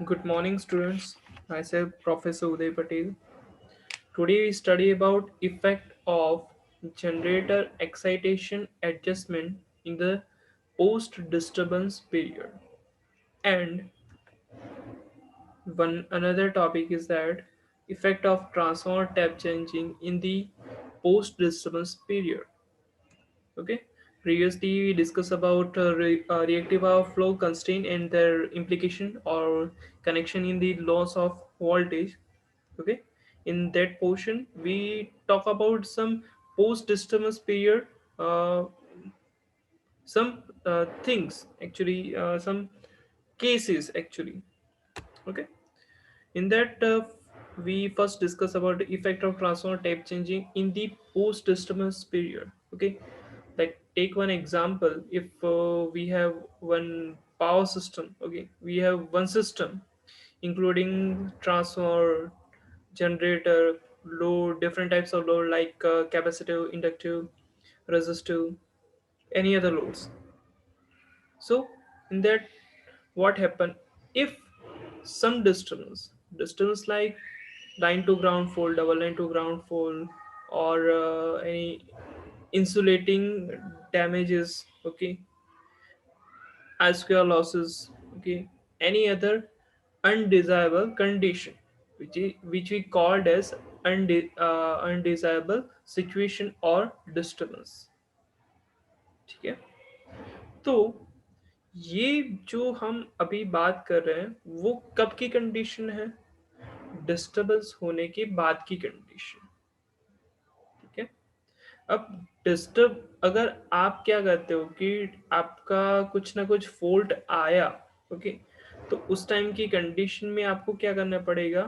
Good morning, students. Myself, Professor Uday Patel. Today we study about effect of generator excitation adjustment in the post-disturbance period. And one another topic is that effect of transformer tap changing in the post-disturbance period. Okay. Previously, we discussed about reactive flow constraint and their implication or connection in the loss of voltage. Okay. In that portion, we talk about some post disturbance period, uh, some things actually, some cases actually. Okay. In that, we first discuss about the effect of transformer type changing in the post disturbance period. Okay, like take one example. If we have one power system, okay, we have one system including transformer, generator, load, different types of load like capacitive, inductive, resistive, any other loads. So in that, what happen if some distance like line to ground fault, double line to ground fault, or any insulating damages, okay, I square losses, okay, any other undesirable condition, which we called as undesirable situation or disturbance. ठीक है. तो ये जो हम अभी बात कर रहे हैं वो कब की कंडीशन है? डिस्टरबेंस होने के बाद की कंडीशन. ठीक है. अब डिस्टर्ब अगर आप क्या करते हो कि आपका कुछ ना कुछ फॉल्ट आया, ओके, तो उस टाइम की कंडीशन में आपको क्या करना पड़ेगा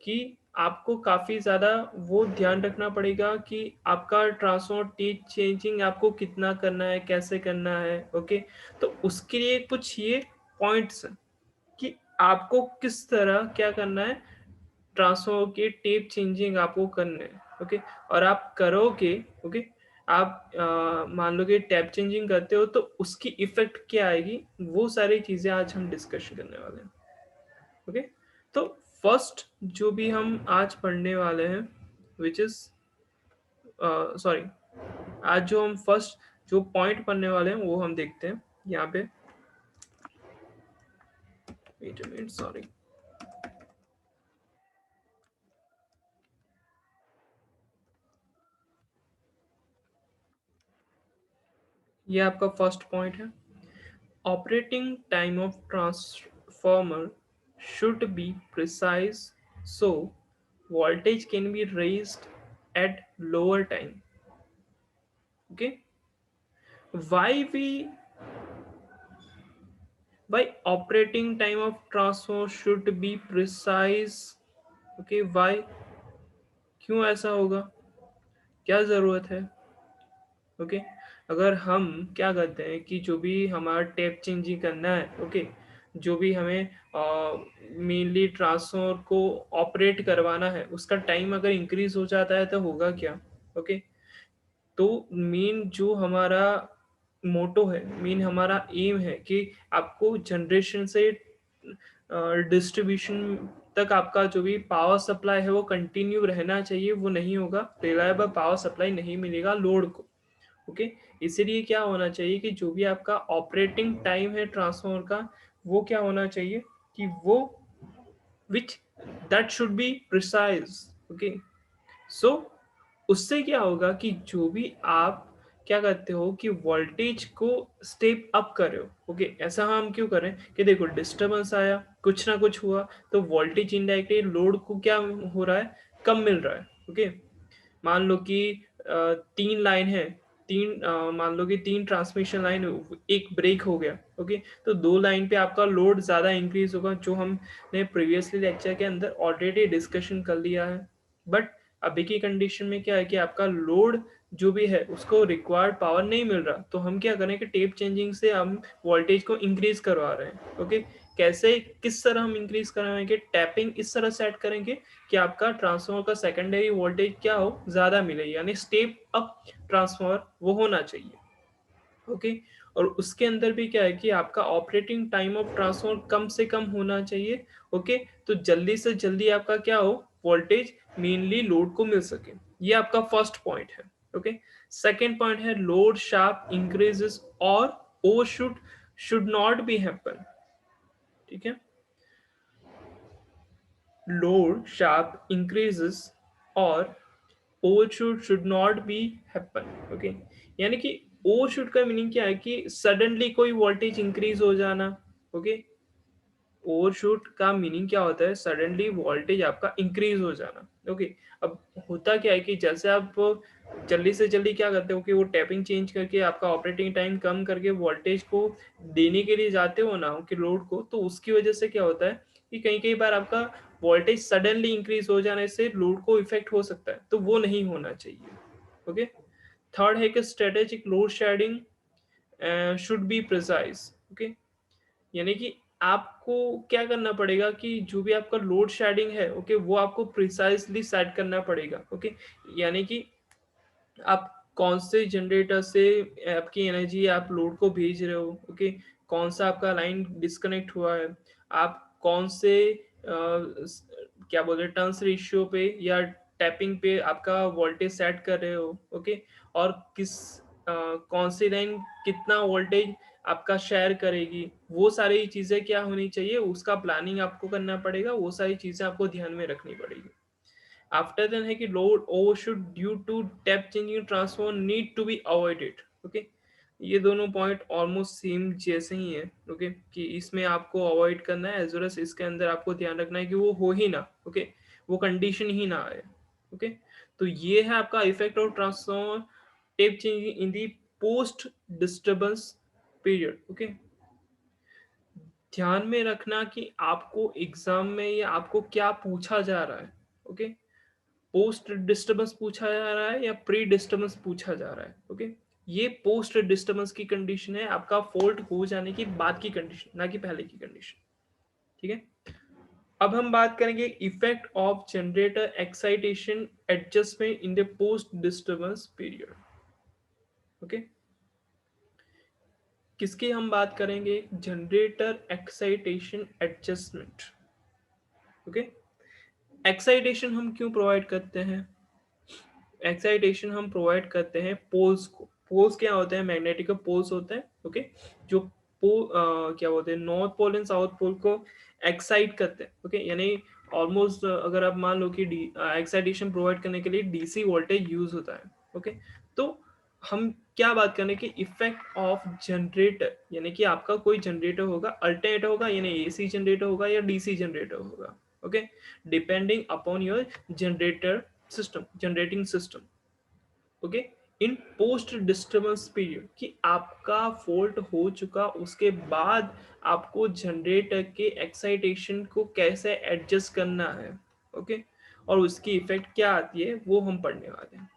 कि आपको काफ़ी ज़्यादा वो ध्यान रखना पड़ेगा कि आपका ट्रांसफॉर्मर टी चेंजिंग आपको कितना करना है, कैसे करना है, ओके. तो उसके लिए कुछ ये पॉइंट्स हैं कि आपको किस तरह क्या करना है, ट्रांसफॉर्मर के टेप चेंजिंग आपको करने हैं, ओके. और आप करोगे, ओके, आप मान लो कि टैप चेंजिंग करते हो तो उसकी इफेक्ट क्या आएगी, वो सारी चीज़ें आज हम डिस्कशन करने वाले हैं. ओके. तो फर्स्ट जो भी हम आज पढ़ने वाले हैं, विच इज सॉरी, आज जो हम फर्स्ट जो पॉइंट पढ़ने वाले हैं वो हम देखते हैं यहाँ पे. Wait a minute, sorry. ये आपका फर्स्ट पॉइंट है. Operating time of transformer should be precise so voltage can be raised at lower time. Okay. Why operating time of transformer should be precise? Okay, why? क्यों ऐसा होगा? क्या ज़रूरत है? Okay. अगर हम क्या करते हैं कि जो भी हमारा टैप चेंजिंग करना है, ओके, जो भी हमें मेनली ट्रांसफॉर्मर को ऑपरेट करवाना है उसका टाइम अगर इंक्रीज हो जाता है तो होगा क्या? ओके. तो मेन जो हमारा मोटो है, मेन हमारा एम है कि आपको जनरेशन से डिस्ट्रीब्यूशन तक आपका जो भी पावर सप्लाई है वो कंटिन्यू रहना चाहिए. वो नहीं होगा, रिलायबल पावर सप्लाई नहीं मिलेगा लोड को. ओके. इसीलिए क्या होना चाहिए कि जो भी आपका ऑपरेटिंग टाइम है ट्रांसफॉर्मर का वो क्या होना चाहिए कि वो which that should be precise. Okay. So उससे क्या होगा कि जो भी आप क्या करते हो कि वोल्टेज को स्टेप अप कर रहे हो, ओके. ऐसा हम क्यों करें कि देखो डिस्टरबेंस आया, कुछ ना कुछ हुआ, तो वोल्टेज इनडायरेक्टली लोड को क्या हो रहा है, कम मिल रहा है. ओके. मान लो कि तीन लाइन है, मान लो कि तीन ट्रांसमिशन लाइन, एक ब्रेक हो गया, ओके. तो दो लाइन पे आपका लोड ज़्यादा इंक्रीज होगा, जो हमने प्रीवियसली लेक्चर के अंदर ऑलरेडी डिस्कशन कर लिया है. बट अभी की कंडीशन में क्या है कि आपका लोड जो भी है उसको रिक्वायर्ड पावर नहीं मिल रहा, तो हम क्या करें कि टेप चेंजिंग से हम वोल्टेज को इंक्रीज करवा रहे हैं. ओके. कैसे, किस तरह हम इंक्रीज करवाएंगे? टैपिंग इस तरह सेट करेंगे कि आपका ट्रांसफार्मर का सेकेंडरी वोल्टेज क्या हो, ज़्यादा मिले, यानी स्टेप अप ट्रांसफार्मर वो होना चाहिए. ओके. और उसके अंदर भी क्या है कि आपका ऑपरेटिंग टाइम ऑफ ट्रांसफॉर्मर कम से कम होना चाहिए। ओके, तो जल्दी से जल्दी आपका क्या हो, वोल्टेज मेनली लोड को मिल सके। ये आपका फर्स्ट पॉइंट है। ओके, सेकेंड पॉइंट है लोड शार्प इंक्रीजेस और overshoot should not be happen. ठीक है, load sharp increases और overshoot should not be happen। Okay, यानी कि ओवरशूट का मीनिंग क्या है कि सडनली कोई वोल्टेज इंक्रीज हो जाना। ओके, ओवरशूट का मीनिंग क्या होता है, सडनली वोल्टेज आपका इंक्रीज हो जाना। ओके, अब होता क्या है कि जैसे आप जल्दी से जल्दी क्या करते हो कि वो टैपिंग चेंज करके आपका ऑपरेटिंग टाइम कम करके वोल्टेज को देने के लिए जाते हो ना कि लोड को, तो उसकी वजह से क्या होता है कि कई कई बार आपका वोल्टेज सडनली इंक्रीज हो जाने से लोड को इफेक्ट हो सकता है, तो वो नहीं होना चाहिए। ओके, थर्ड है कि strategic load shedding should be precise. Okay, यानी कि आपको क्या करना पड़ेगा कि जो भी आपका लोड शेडिंग है, ओके, वो आपको प्रिसाइजली सेट करना पड़ेगा। ओके, यानी कि आप कौन से जनरेटर से आपकी एनर्जी आप लोड को भेज रहे हो। ओके, कौन सा आपका लाइन डिस्कनेक्ट हुआ है, आप कौन से क्या बोलते हैं टर्न्स रेशियो पे या टैपिंग पे आपका वोल्टेज सेट कर रहे हो। ओके, और किस कौन सी लाइन कितना वोल्टेज आपका शेयर करेगी, वो सारी चीज़ें क्या होनी चाहिए, उसका प्लानिंग आपको करना पड़ेगा, वो सारी चीज़ें आपको ध्यान में रखनी पड़ेगी। आफ्टर देन है कि load overshoot due to tap changing transformer need to be avoided. Okay, ये दोनों पॉइंट ऑलमोस्ट सेम जैसे ही है। ओके, कि इसमें आपको अवॉइड करना है एज वेल एज इसके अंदर आपको ध्यान रखना है कि वो हो ही ना। ओके, वो कंडीशन ही ना आए। ओके, तो ये है आपका effect of transformer tap changing in the post disturbance period. Okay, ध्यान में रखना कि आपको एग्जाम में या आपको क्या पूछा जा रहा है। ओके, पोस्ट डिस्टर्बेंस पूछा जा रहा है या प्री डिस्टर्बेंस पूछा जा रहा है। ओके, ये पोस्ट डिस्टर्बेंस की कंडीशन है, आपका फॉल्ट हो जाने की बाद की कंडीशन, ना कि पहले की कंडीशन। ठीक है, अब हम बात करेंगे effect of generator excitation adjustment in the post disturbance period. Okay, किसकी हम बात करेंगे, generator excitation adjustment. Okay, excitation हम क्यों प्रोवाइड करते हैं, एक्साइटेशन हम प्रोवाइड करते हैं पोल्स को। पोल्स क्या होते हैं, मैग्नेटिक पोल्स होते हैं। ओके, जो क्या बोलते हैं north pole and south pole को एक्साइट करते हैं। ओके, यानी ऑलमोस्ट अगर आप मान लो कि एक्साइटेशन प्रोवाइड करने के लिए डीसी वोल्टेज यूज होता है। ओके, तो हम क्या बात करें कि इफेक्ट ऑफ जनरेटर, यानी कि आपका कोई जनरेटर होगा, अल्टरनेटर होगा, यानी एसी जनरेटर होगा या डीसी जनरेटर होगा। Okay, depending upon your generator system, generating system. Okay, in post disturbance period, कि आपका फॉल्ट हो चुका उसके बाद आपको जनरेटर के एक्साइटेशन को कैसे एडजस्ट करना है। ओके, और उसकी इफेक्ट क्या आती है वो हम पढ़ने वाले हैं।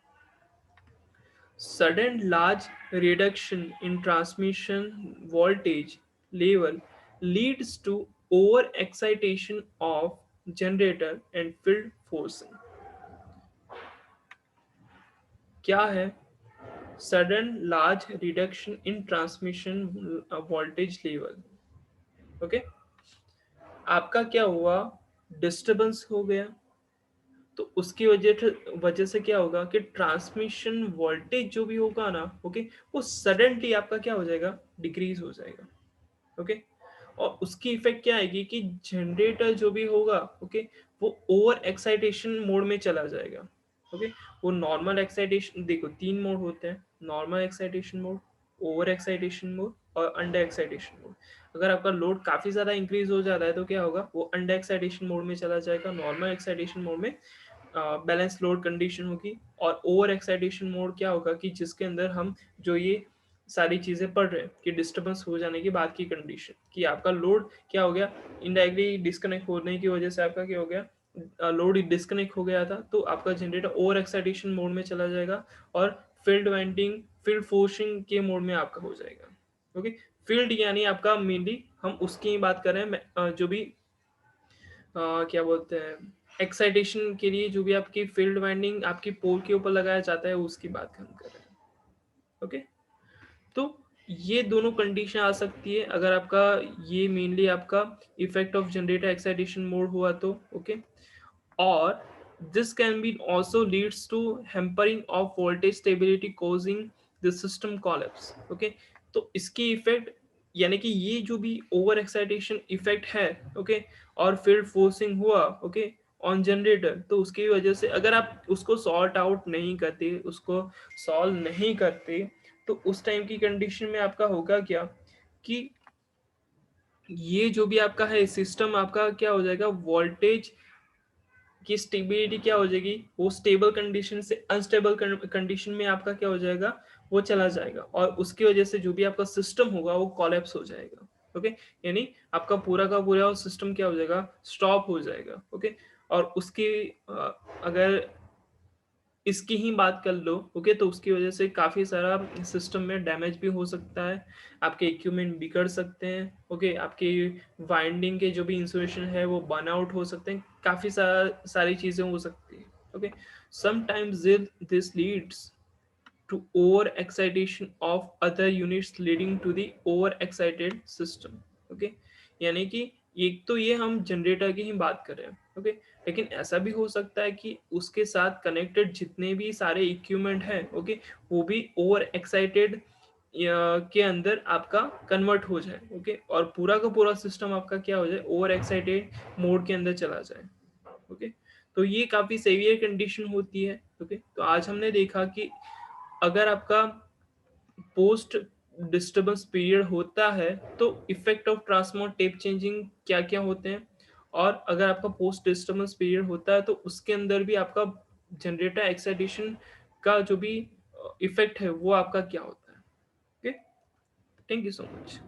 Sudden large reduction in transmission voltage level leads to over-excitation of generator and field forcing। क्या है sudden large reduction in transmission voltage level. Okay, आपका क्या हुआ, डिस्टरबेंस हो गया, तो उसकी वजह से क्या होगा कि ट्रांसमिशन वोल्टेज जो भी होगा ना, ओके, वो सडनली आपका क्या हो जाएगा, डिक्रीज हो जाएगा। ओके, और उसकी इफेक्ट क्या आएगी कि जनरेटर जो भी होगा, ओके, वो ओवर एक्साइटेशन मोड में चला जाएगा। ओके, वो नॉर्मल एक्साइटेशन, देखो तीन मोड होते हैं, normal excitation mode, over excitation mode और अंडर एक्साइटेशन मोड। अगर आपका लोड काफी ज्यादा इंक्रीज हो जाता है तो क्या होगा, वो अंडर एक्साइटेशन मोड में चला जाएगा, नॉर्मल एक्साइटेशन मोड में बैलेंस लोड कंडीशन होगी। और ओवर एक्साइटेशन मोड क्या होगा कि जिसके अंदर हम जो ये सारी चीजें पढ़ रहे हैं कि डिस्टर्बेंस हो जाने के बाद की कंडीशन, कि आपका लोड क्या हो गया, इनडायरेक्टली डिस्कनेक्ट होने की वजह से आपका क्या हो गया, लोड डिस्कनेक्ट हो गया था, तो आपका जनरेटर ओवर एक्साइटेशन मोड में चला जाएगा और फील्ड वाइंडिंग, फील्ड फोर्सिंग के मोड में आपका हो जाएगा। ओके, फील्ड यानी आपका मेनली हम उसकी ही बात कर रहे हैं, जो भी क्या बोलते हैं एक्साइटेशन के लिए जो भी आपकी फील्ड वाइंडिंग आपकी पोल के ऊपर लगाया जाता है उसकी बात हम कर रहे हैं। ओके, तो ये दोनों कंडीशन आ सकती है अगर आपका ये मेनली आपका effect of generator excitation mode हुआ तो ओके। और this can be also leads to hampering of voltage stability causing the system collapse okay। तो इसकी इफेक्ट यानी कि ये जो भी ओवर एक्साइटेशन इफेक्ट है ओके और फील्ड फोर्सिंग हुआ ओके ऑन जनरेटर, तो उसकी वजह से अगर आप उसको सॉर्ट आउट नहीं करते, उसको सॉल्व नहीं करते, तो उस टाइम की कंडीशन में आपका होगा क्या कि ये जो भी आपका है सिस्टम आपका क्या हो जाएगा, वोल्टेज की स्टेबिलिटी क्या हो जाएगी, वो स्टेबल कंडीशन से अनस्टेबल कंडीशन में आपका क्या हो जाएगा, वो चला जाएगा और उसकी वजह से जो भी आपका सिस्टम होगा वो कोलैप्स हो जाएगा ओके। यानी आपका पूरा का पूरा सिस्टम क्या हो जाएगा, स्टॉप हो जाएगा ओके। और उसकी अगर इसकी ही बात कर लो ओके, तो उसकी वजह से काफ़ी सारा सिस्टम में डैमेज भी हो सकता है, आपके इक्विपमेंट बिगड़ सकते हैं ओके, आपकी वाइंडिंग के जो भी इंसुलेशन है वो बर्न आउट हो सकते हैं, काफ़ी सारी चीज़ें हो सकती हैं okay. Sometimes this leads to over excitation of other units leading to the over excited system okay। यानी कि एक तो ये हम जनरेटर की ही बात कर रहे हैं ओके, लेकिन ऐसा भी हो सकता है कि उसके साथ कनेक्टेड जितने भी सारे इक्विपमेंट हैं ओके, वो भी ओवर एक्साइटेड के अंदर आपका कन्वर्ट हो जाए ओके, और पूरा का पूरा सिस्टम आपका क्या हो जाए, ओवर एक्साइटेड मोड के अंदर चला जाए ओके। तो ये काफ़ी सेवियर कंडीशन होती है ओके। तो आज हमने देखा कि अगर आपका पोस्ट डिस्टर्बेंस पीरियड होता है तो इफेक्ट ऑफ ट्रांसमोर टेप चेंजिंग क्या क्या होते हैं, और अगर आपका पोस्ट डिस्टर्बेंस पीरियड होता है तो उसके अंदर भी आपका जनरेटर एक्साइटेशन का जो भी इफेक्ट है वो आपका क्या होता है okay. Thank you so much.